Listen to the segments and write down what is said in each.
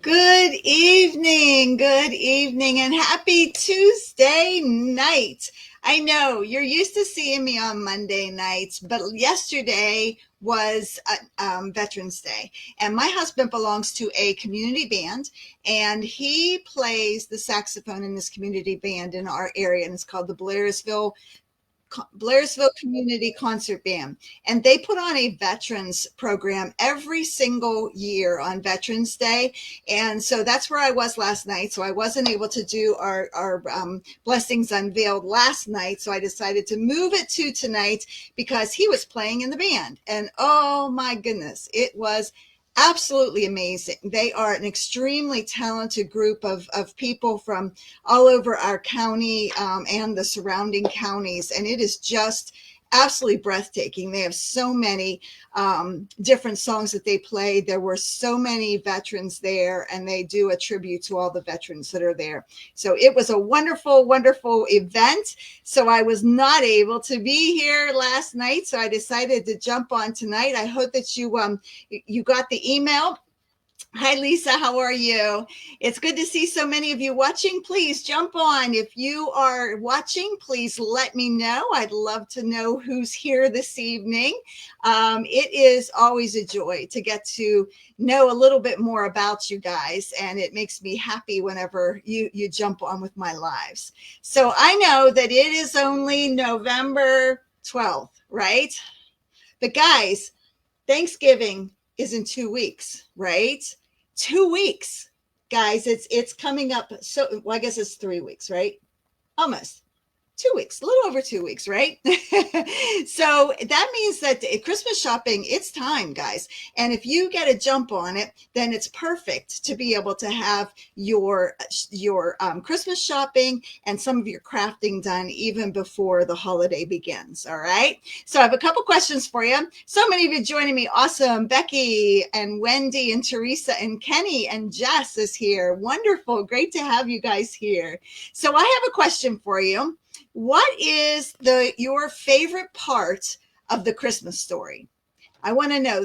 Good evening, and happy Tuesday night. I know you're used to seeing me on Monday nights, but yesterday was Veterans Day, and my husband belongs to a community band, and he plays the saxophone in this community band in our area, and it's called the Blairsville Community Concert Band, and they put on a veterans program every single year on Veterans Day. And so that's where I was last night. So I wasn't able to do our blessings unveiled last night. So I decided to move it to tonight because he was playing in the band. And oh my goodness, it was absolutely amazing. They are an extremely talented group of people from all over our county and the surrounding counties. And it is just absolutely breathtaking. They have so many different songs that they play. There were so many veterans there, and they do a tribute to all the veterans that are there. So it was a wonderful, wonderful event. So I was not able to be here last night. So I decided to jump on tonight. I hope that you got the email. Hi, Lisa. How are you? It's good to see so many of you watching. Please jump on. If you are watching, please let me know. I'd love to know who's here this evening. It is always a joy to get to know a little bit more about you guys, and it makes me happy whenever you jump on with my lives. So I know that it is only November 12th, right? But guys, Thanksgiving is in 2 weeks, right? 2 weeks, guys. It's coming up. So, well, I guess it's 3 weeks, right? Almost. 2 weeks, a little over 2 weeks, right? So that means that Christmas shopping, it's time, guys. And if you get a jump on it, then it's perfect to be able to have your Christmas shopping and some of your crafting done even before the holiday begins. All right. So I have a couple questions for you. So many of you joining me. Awesome. Becky and Wendy and Teresa and Kenny and Jess is here. Wonderful. Great to have you guys here. So I have a question for you. What is your favorite part of the Christmas story? I want to know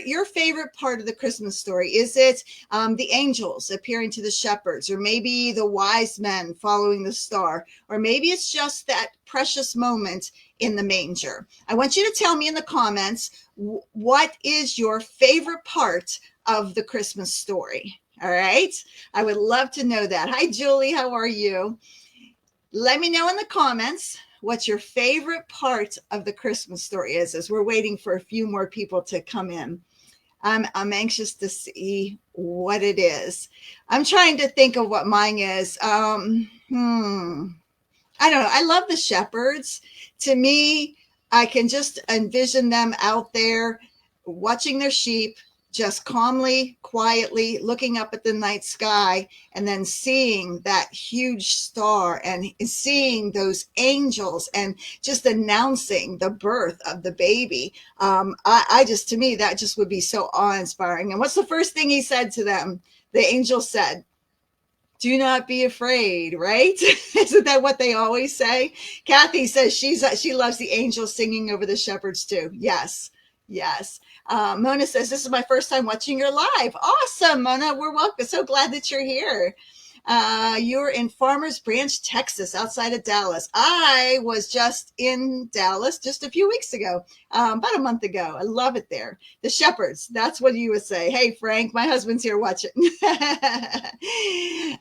your favorite part of the Christmas story. Is it the angels appearing to the shepherds, or maybe the wise men following the star, or maybe it's just that precious moment in the manger? I want you to tell me in the comments, what is your favorite part of the Christmas story? All right. I would love to know that. Hi, Julie. How are you? Let me know in the comments what your favorite part of the Christmas story is, as we're waiting for a few more people to come in. I'm anxious to see what it is. I'm trying to think of what mine is. I don't know. I love the shepherds. To me, I can just envision them out there watching their sheep, just calmly, quietly looking up at the night sky, and then seeing that huge star and seeing those angels and just announcing the birth of the baby. To me, that just would be so awe-inspiring. And what's the first thing he said to them? The angel said, "Do not be afraid," right? Isn't that what they always say? Kathy says she loves the angels singing over the shepherds too. Yes. Yes. Mona says, "This is my first time watching your live." Awesome, Mona. We're welcome. So glad that you're here. You're in Farmers Branch, Texas, outside of Dallas. I was just in Dallas just a few weeks ago, about a month ago. I love it there. The shepherds, that's what you would say. Hey, Frank, my husband's here watching.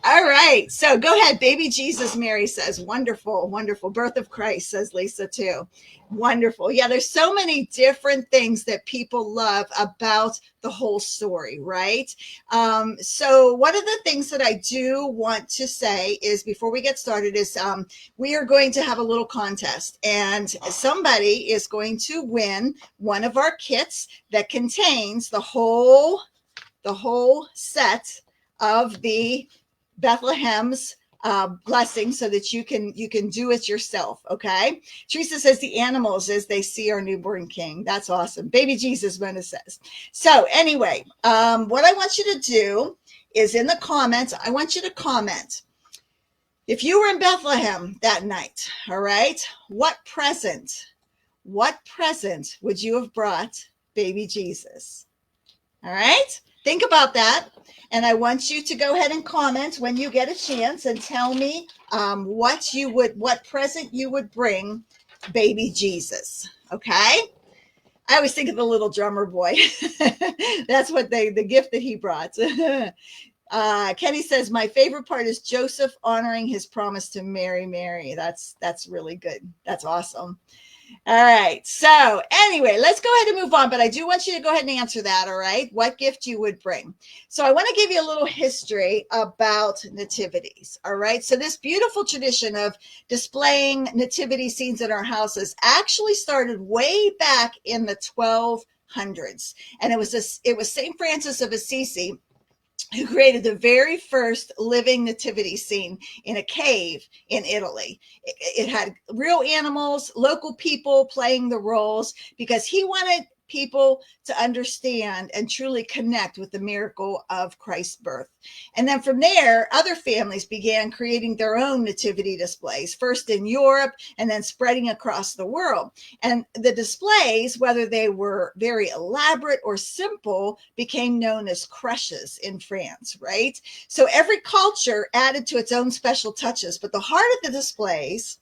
All right. So go ahead. Baby Jesus, Mary says. Wonderful, wonderful. Birth of Christ, says Lisa, too. Wonderful. Yeah, there's so many different things that people love about the whole story, right? So one of the things that I do want to say is, before we get started, is we are going to have a little contest, and somebody is going to win one of our kits that contains the whole set of the Bethlehem's blessing, so that you can do it yourself. Okay. Teresa says the animals as they see our newborn king. That's awesome. Baby Jesus, Mona says. So anyway, what I want you to do is, in the comments, I want you to comment if you were in Bethlehem that night. All right. What present would you have brought baby Jesus? All right. Think about that. And I want you to go ahead and comment when you get a chance and tell me what present you would bring baby Jesus. Okay. I always think of the little drummer boy. That's what the gift that he brought. Kenny says, my favorite part is Joseph honoring his promise to marry Mary. That's really good. That's awesome. All right. So anyway, let's go ahead and move on. But I do want you to go ahead and answer that. All right. What gift you would bring. So I want to give you a little history about nativities. All right. So this beautiful tradition of displaying nativity scenes in our houses actually started way back in the 1200s. And it was St. Francis of Assisi who created the very first living nativity scene in a cave in Italy. It had real animals, local people playing the roles, because he wanted people to understand and truly connect with the miracle of Christ's birth. And then from there, other families began creating their own nativity displays, first in Europe and then spreading across the world. And the displays, whether they were very elaborate or simple, became known as creches in France, right? So every culture added to its own special touches, but the heart of the displays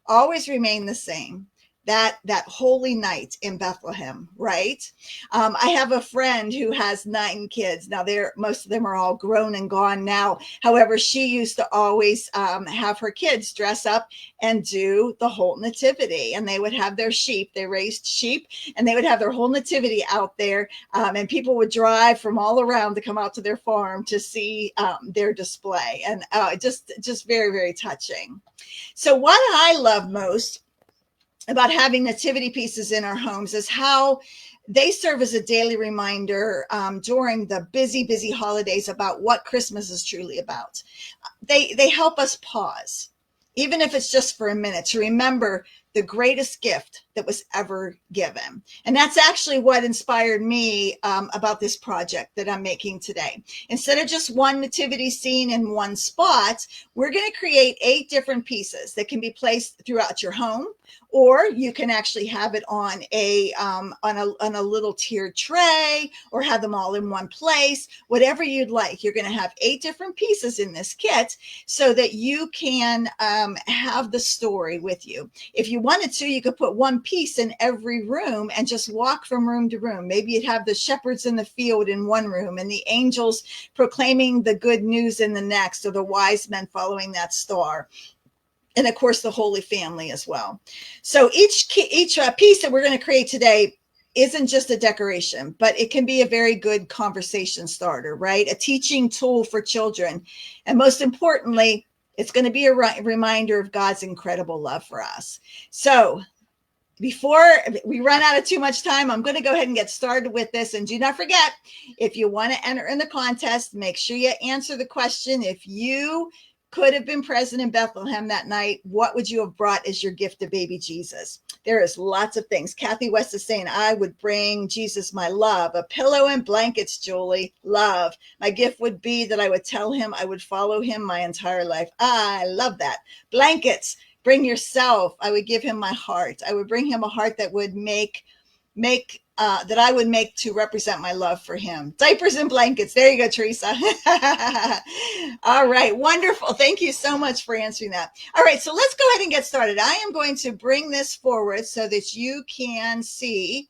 always remained the same. That holy night in Bethlehem, right? I have a friend who has 9 kids. Now, most of them are all grown and gone now. However, she used to always have her kids dress up and do the whole nativity. And they would have their sheep. They raised sheep, and they would have their whole nativity out there. And people would drive from all around to come out to their farm to see their display. And just very, very touching. So what I love most about having nativity pieces in our homes is how they serve as a daily reminder during the busy holidays about what Christmas is truly about. They help us pause, even if it's just for a minute, to remember the greatest gift that was ever given. And that's actually what inspired me about this project that I'm making today. Instead of just one nativity scene in one spot, we're going to create 8 different pieces that can be placed throughout your home, or you can actually have it on a little tiered tray, or have them all in one place, whatever you'd like. You're going to have 8 different pieces in this kit so that you can have the story with you. If you wanted to, you could put one piece in every room and just walk from room to room. Maybe you'd have the shepherds in the field in one room and the angels proclaiming the good news in the next, or the wise men following that star. And of course, the Holy Family as well. So each piece that we're going to create today isn't just a decoration, but it can be a very good conversation starter, right? A teaching tool for children. And most importantly, it's going to be a reminder of God's incredible love for us. So before we run out of too much time, I'm going to go ahead and get started with this. And do not forget, if you want to enter in the contest, make sure you answer the question. If you could have been present in Bethlehem that night, what would you have brought as your gift to baby Jesus? There is lots of things. Kathy West is saying, I would bring Jesus my love, a pillow and blankets, Julie, love. My gift would be that I would tell him I would follow him my entire life. I love that. Blankets, bring yourself. I would give him my heart. I would bring him a heart that would that I would make to represent my love for him. Diapers and blankets. There you go, Teresa. All right. Wonderful. Thank you so much for answering that. All right. So let's go ahead and get started. I am going to bring this forward so that you can see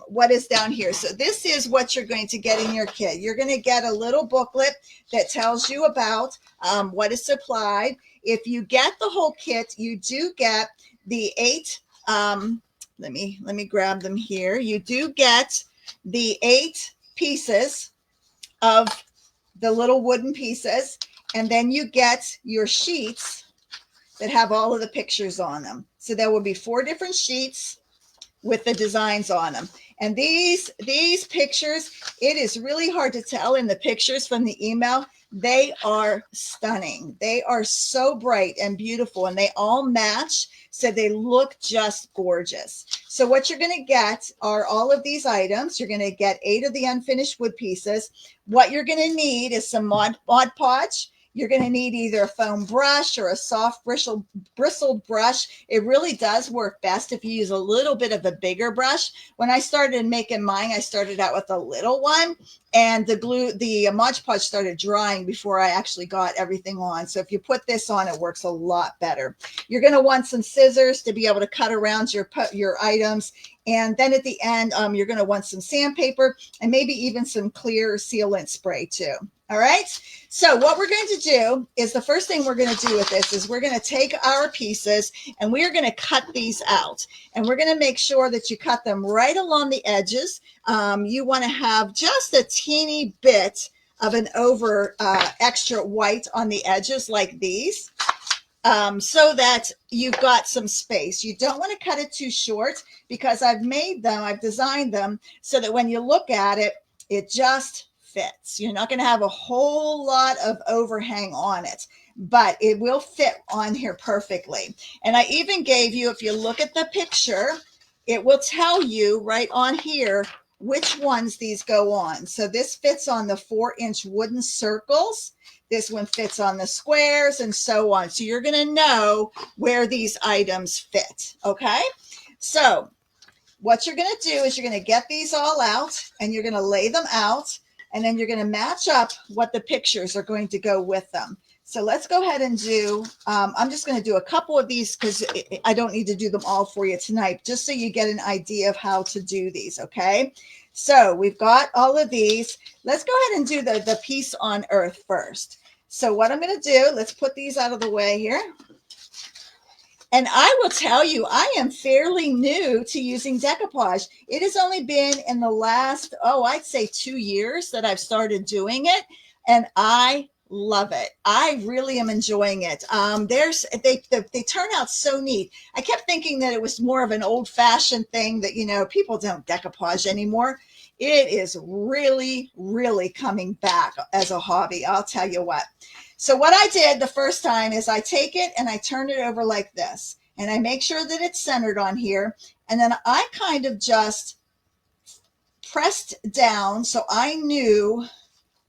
what is down here. So this is what you're going to get in your kit. You're going to get a little booklet that tells you about what is supplied. If you get the whole kit, you do get the 8 let me grab them here. You do get the 8 pieces of the little wooden pieces, and then you get your sheets that have all of the pictures on them. So there will be 4 different sheets with the designs on them. And these pictures, it is really hard to tell in the pictures from the email. They are stunning. They are so bright and beautiful, and they all match, so they look just gorgeous. So what you're going to get are all of these items. You're going to get 8 of the unfinished wood pieces. What you're going to need is some Mod Podge. You're going to need either a foam brush or a soft bristled brush. It really does work best if you use a little bit of a bigger brush. When I started making mine, I started out with a little one, and the Mod Podge started drying before I actually got everything on. So if you put this on, it works a lot better. You're going to want some scissors to be able to cut around your items. And then at the end, you're going to want some sandpaper and maybe even some clear sealant spray too. All right. So what we're going to do is, the first thing we're going to do with this is we're going to take our pieces and we are going to cut these out. And we're going to make sure that you cut them right along the edges. You want to have just a teeny bit of an extra white on the edges like these. So that you've got some space. You don't want to cut it too short, because I've designed them so that when you look at it, it just fits. You're not going to have a whole lot of overhang on it, but it will fit on here perfectly. And I even gave you, if you look at the picture, it will tell you right on here which ones these go on. So this fits on the 4-inch wooden circles. This one fits on the squares, and so on. So you're going to know where these items fit. Okay. So what you're going to do is you're going to get these all out and you're going to lay them out, and then you're going to match up what the pictures are going to go with them. So let's go ahead and do, I'm just going to do a couple of these because I don't need to do them all for you tonight, just so you get an idea of how to do these. Okay. So we've got all of these. Let's go ahead and do the piece on earth first. So what I'm going to do, let's put these out of the way here. And I will tell you, I am fairly new to using decoupage. It has only been in the last, I'd say 2 years that I've started doing it. And I love it. I really am enjoying it. They turn out so neat. I kept thinking that it was more of an old-fashioned thing that, people don't decoupage anymore. It is really, really coming back as a hobby. I'll tell you what. So what I did the first time is I take it and I turn it over like this, and I make sure that it's centered on here. And then I kind of just pressed down so I knew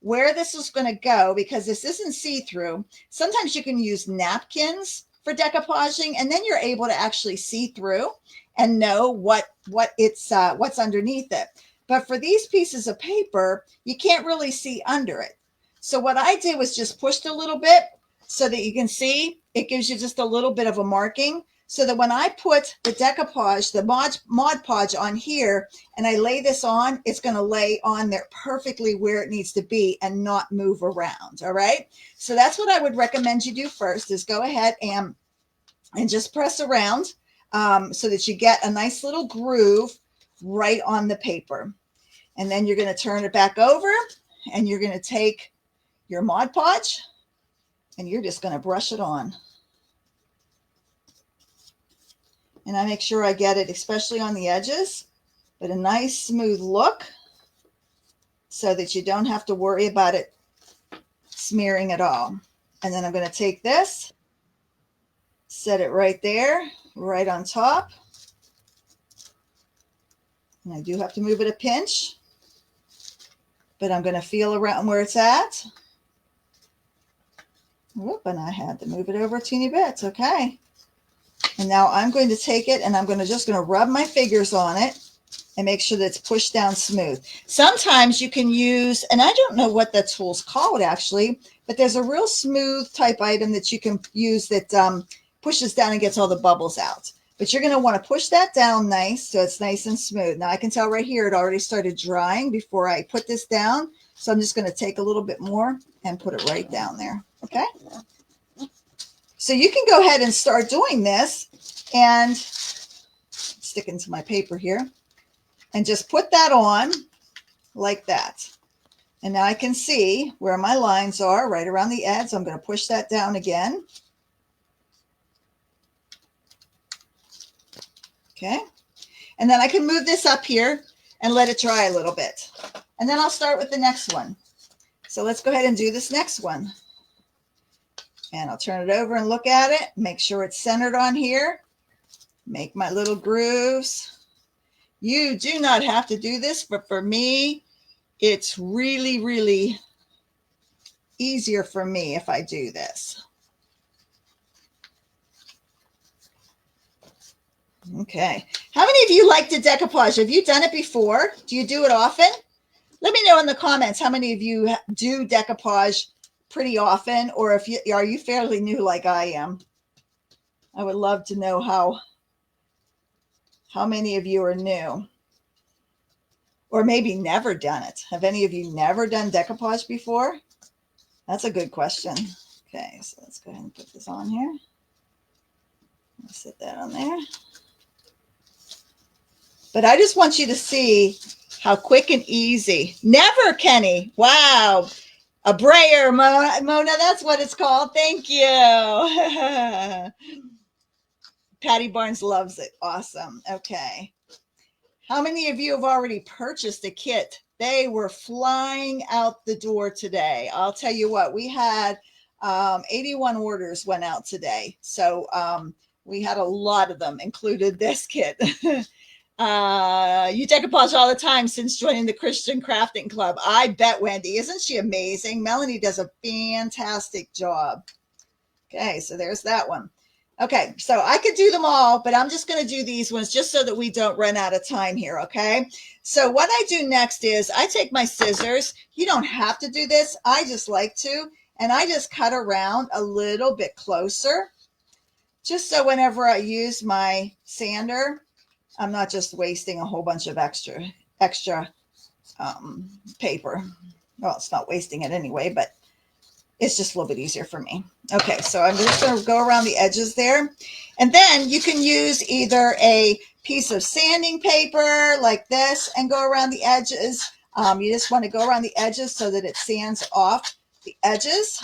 where this was going to go, because this isn't see-through. Sometimes you can use napkins for decoupaging, and then you're able to actually see through and know what's underneath it. But for these pieces of paper, you can't really see under it. So what I did was just pushed a little bit so that you can see. It gives you just a little bit of a marking, so that when I put the decoupage, the Mod Podge on here, and I lay this on, it's going to lay on there perfectly where it needs to be and not move around. All right. So that's what I would recommend you do first, is go ahead and just press around so that you get a nice little groove right on the paper. And then you're going to turn it back over, and you're going to take your Mod Podge and you're just going to brush it on. And I make sure I get it, especially on the edges, but a nice smooth look so that you don't have to worry about it smearing at all. And then I'm going to take this, set it right there, right on top. And I do have to move it a pinch, but I'm going to feel around where it's at. Whoop, and I had to move it over a teeny bit. Okay. And now I'm going to take it and I'm just going to rub my fingers on it and make sure that it's pushed down smooth. Sometimes you can use, and I don't know what that tool's called actually, but there's a real smooth type item that you can use that pushes down and gets all the bubbles out. But you're going to want to push that down nice so it's nice and smooth. Now I can tell right here it already started drying before I put this down. So I'm just going to take a little bit more and put it right down there. Okay. So you can go ahead and start doing this and stick into my paper here and just put that on like that. And now I can see where my lines are right around the edge. So I'm going to push that down again. Okay. And then I can move this up here and let it dry a little bit. And then I'll start with the next one. So let's go ahead and do this next one. And I'll turn it over and look at it. Make sure it's centered on here. Make my little grooves. You do not have to do this, but for me, it's really, really easier for me if I do this. Okay. How many of you like to decoupage? Have you done it before? Do you do it often? Let me know in the comments how many of you do decoupage pretty often, or if you are you fairly new like I am. I would love to know how many of you are new, or maybe never done it. Have any of you never done decoupage before? That's a good question. Okay, so let's go ahead and put this on here. I'll set that on there. But I just want you to see how quick and easy. Never, Kenny. Wow. A brayer, Mona. That's what it's called. Thank you. Patty Barnes loves it. Awesome. Okay. How many of you have already purchased a kit? They were flying out the door today. I'll tell you what, we had 81 orders went out today. So we had a lot of them, included this kit. You decoupage all the time since joining the Christian Crafting Club. I bet, Wendy. Isn't she amazing? Melanie does a fantastic job. Okay, so there's that one. Okay, so I could do them all, but I'm just going to do these ones just so that we don't run out of time here, okay? So what I do next is I take my scissors. You don't have to do this. I just like to, and I just cut around a little bit closer, just so whenever I use my sander, I'm not just wasting a whole bunch of extra paper. Well, it's not wasting it anyway, but it's just a little bit easier for me. Okay, so I'm just going to go around the edges there. And then you can use either a piece of sanding paper like this and go around the edges. You just want to go around the edges so that it sands off the edges.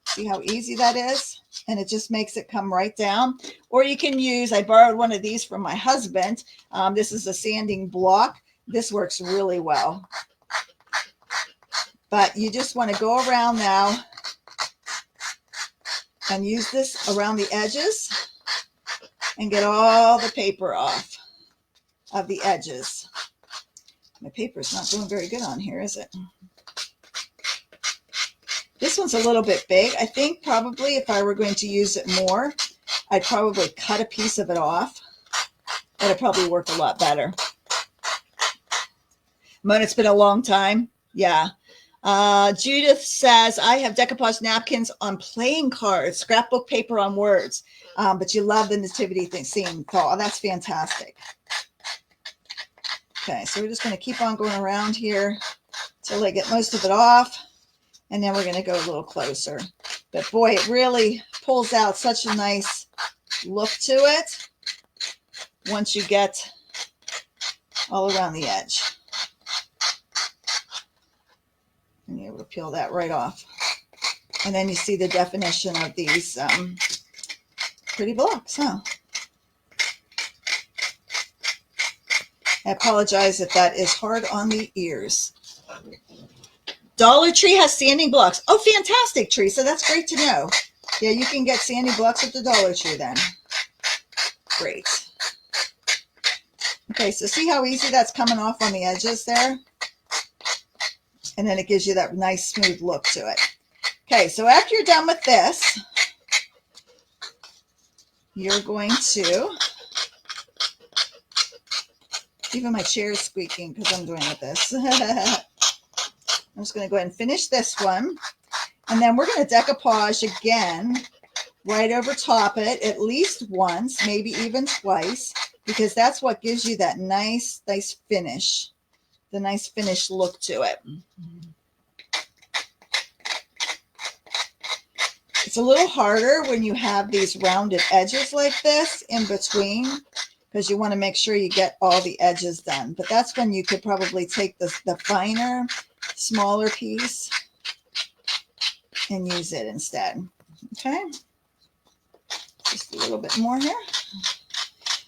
See how easy that is? And it just makes it come right down. Or you can use, I borrowed one of these from my husband. This is a sanding block. This works really well. But you just want to go around now and use this around the edges and get all the paper off of the edges. My paper's not doing very good on here, is it? This one's a little bit big. I think probably if I were going to use it more, I'd probably cut a piece of it off. That'd probably work a lot better. Mona, it's been a long time. Yeah. Judith says, I have decoupage napkins on playing cards, scrapbook paper on words, but you love the nativity scene. Oh, that's fantastic. Okay, so we're just going to keep on going around here until I get most of it off, and then we're going to go a little closer. But boy, it really pulls out such a nice look to it once you get all around the edge. And you're able to peel that right off. And then you see the definition of these pretty blocks, huh? I apologize if that is hard on the ears. Dollar Tree has sanding blocks. Oh, fantastic, Teresa. That's great to know. Yeah, you can get sanding blocks at the Dollar Tree then. Great. Okay, so see how easy that's coming off on the edges there? And then it gives you that nice smooth look to it. Okay, so after you're done with this, you're going to, even my chair is squeaking because I'm doing with this. I'm just going to go ahead and finish this one. And then we're going to decoupage again right over top it at least once, maybe even twice, because that's what gives you that nice finish. The nice finished look to it. It's a little harder when you have these rounded edges like this in between, because you want to make sure you get all the edges done. But that's when you could probably take the finer, smaller piece and use it instead. Okay, just a little bit more here,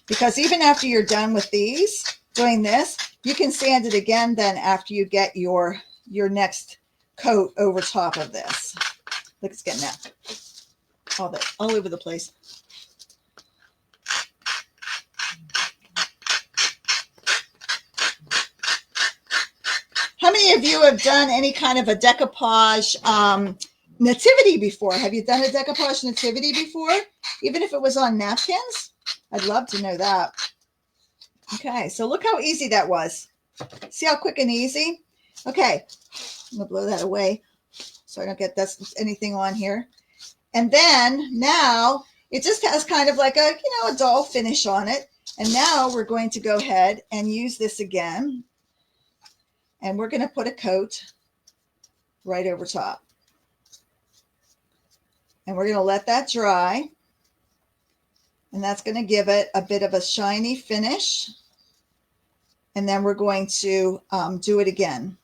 because even after you're done with these, doing this, you can sand it again then after you get your next coat over top of this. Look, it's getting that all over the place. How many many of you have done any kind of a decoupage nativity before? Have you done a decoupage nativity before? Even if it was on napkins? I'd love to know that. Okay, so look how easy that was. See how quick and easy? Okay, I'm going to blow that away so I don't get anything on here. And then now it just has kind of like a, a dull finish on it. And now we're going to go ahead and use this again. And we're going to put a coat right over top. And we're going to let that dry. And that's going to give it a bit of a shiny finish. And then we're going to do it again.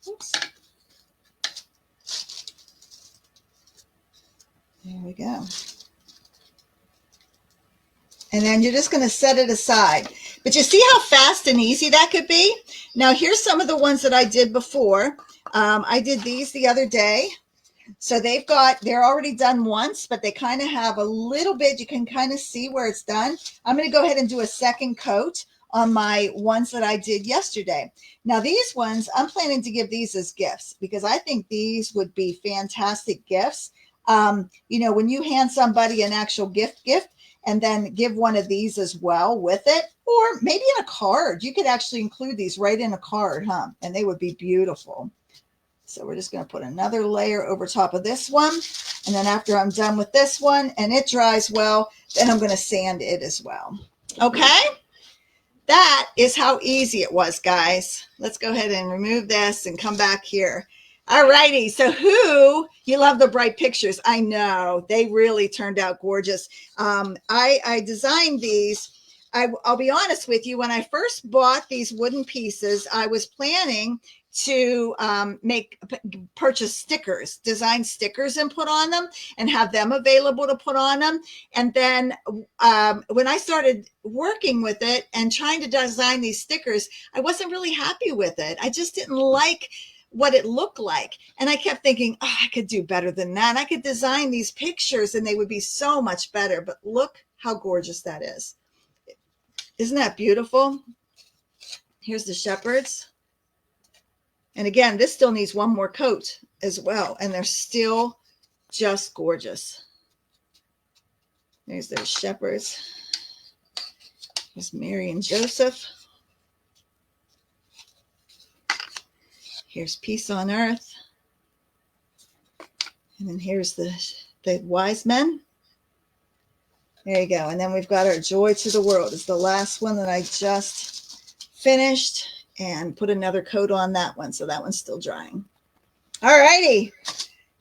Oops. There we go. And then you're just going to set it aside. But you see how fast and easy that could be? Now, here's some of the ones that I did before. I did these the other day. So they're already done once, but they kind of have a little bit, you can kind of see where it's done. I'm going to go ahead and do a second coat on my ones that I did yesterday. Now these ones, I'm planning to give these as gifts because I think these would be fantastic gifts. When you hand somebody an actual gift and then give one of these as well with it, or maybe in a card, you could actually include these right in a card, and they would be beautiful. So we're just going to put another layer over top of this one. And then after I'm done with this one and it dries well, then I'm going to sand it as well. Okay. That is how easy it was, guys. Let's go ahead and remove this and come back here. All righty. So you love the bright pictures. I know they really turned out gorgeous. I designed these. I'll be honest with you. When I first bought these wooden pieces, I was planning to purchase stickers, design stickers and put on them and have them available to put on them. And then when I started working with it and trying to design these stickers, I wasn't really happy with it. I just didn't like what it looked like. And I kept thinking, I could do better than that. I could design these pictures and they would be so much better. But look how gorgeous that is. Isn't that beautiful? Here's the shepherds. And again, this still needs one more coat as well. And they're still just gorgeous. There's those shepherds. There's Mary and Joseph. Here's peace on earth. And then here's the wise men. There you go. And then we've got our joy to the world. It's the last one that I just finished. And put another coat on that one. So that one's still drying. All righty.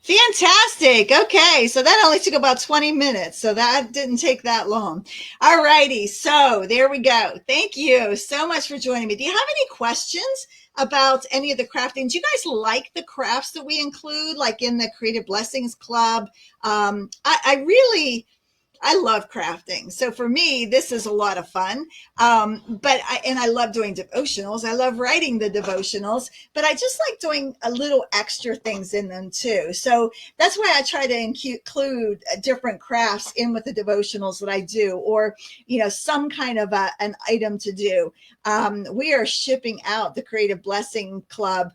Fantastic. Okay. So that only took about 20 minutes. So that didn't take that long. All righty. So there we go. Thank you so much for joining me. Do you have any questions about any of the crafting? Do you guys like the crafts that we include, like in the Creative Blessings Club? I love crafting. So for me, this is a lot of fun. I love doing devotionals. I love writing the devotionals, but I just like doing a little extra things in them too. So that's why I try to include different crafts in with the devotionals that I do, or, some kind of an item to do. We are shipping out the Creative Blessing Club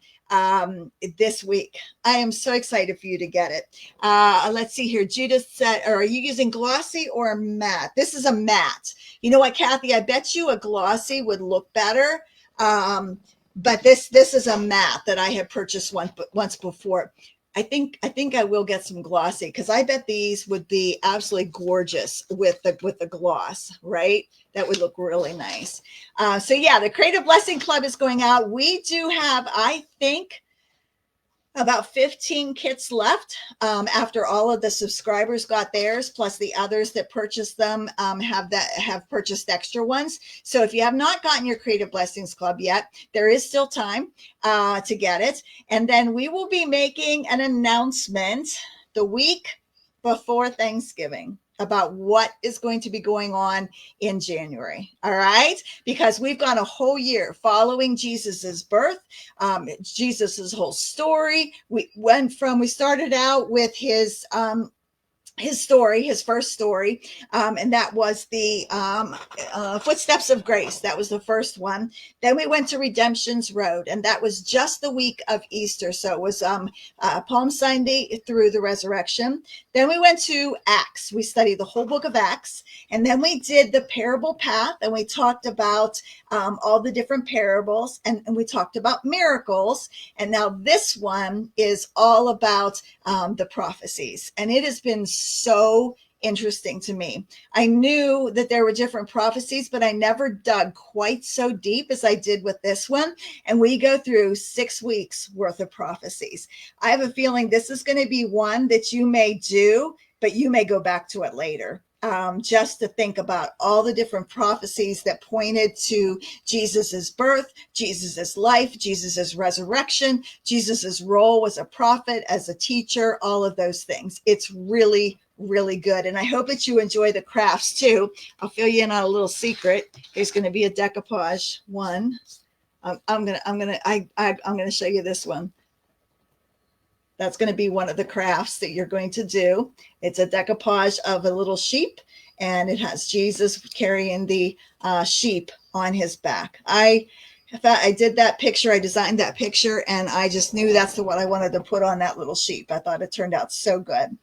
this week. I am so excited for you to get it. Let's see here. Judith said, are you using glossy or a matte? This is a matte. You know what, Kathy? I bet you a glossy would look better. But this is a matte that I had purchased once before. I think I will get some glossy because I bet these would be absolutely gorgeous with the gloss, right? That would look really nice. So yeah, the Creative Blessing Club is going out. We do have, I think, about 15 kits left after all of the subscribers got theirs, plus the others that purchased them have purchased extra ones. So if you have not gotten your Creative Blessings Club yet, there is still time to get it. And then we will be making an announcement the week before Thanksgiving about what is going to be going on in January. All right. Because we've gone a whole year following Jesus's birth, Jesus's whole story. We started out with his his story, his first story, and that was the Footsteps of Grace. That was the first one. Then we went to Redemption's Road, and that was just the week of Easter. So it was Palm Sunday through the resurrection. Then we went to Acts. We studied the whole book of Acts. And then we did the parable path, and we talked about all the different parables, and we talked about miracles. And now this one is all about the prophecies. And it has been so interesting to me. I knew that there were different prophecies, but I never dug quite so deep as I did with this one. And we go through 6 weeks worth of prophecies. I have a feeling this is going to be one that you may do, but you may go back to it later. Just to think about all the different prophecies that pointed to Jesus's birth, Jesus's life, Jesus's resurrection, Jesus's role as a prophet, as a teacher, all of those things. It's really, really good. And I hope that you enjoy the crafts too. I'll fill you in on a little secret. There's going to be a decoupage one. I'm going to show you this one. That's going to be one of the crafts that you're going to do. It's a decoupage of a little sheep, and it has Jesus carrying the sheep on his back. I did that picture. I designed that picture, and I just knew that's what I wanted to put on that little sheep. I thought it turned out so good.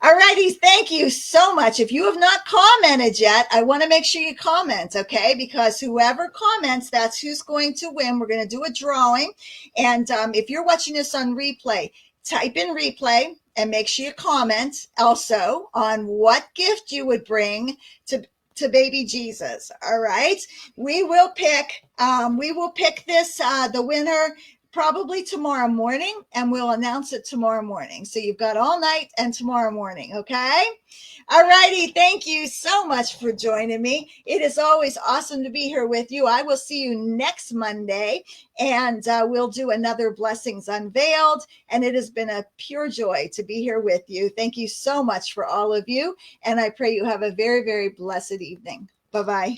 All righty. Thank you so much. If you have not commented yet, I want to make sure you comment, okay? Because whoever comments, that's who's going to win. We're going to do a drawing. And if you're watching this on replay, type in replay and make sure you comment also on what gift you would bring to baby Jesus. All right. We will pick this, the winner, probably tomorrow morning, and we'll announce it tomorrow morning. So you've got all night and tomorrow morning. Okay. All righty. Thank you so much for joining me. It is always awesome to be here with you. I will see you next Monday, and we'll do another Blessings Unveiled. And it has been a pure joy to be here with you. Thank you so much for all of you. And I pray you have a very, very blessed evening. Bye-bye.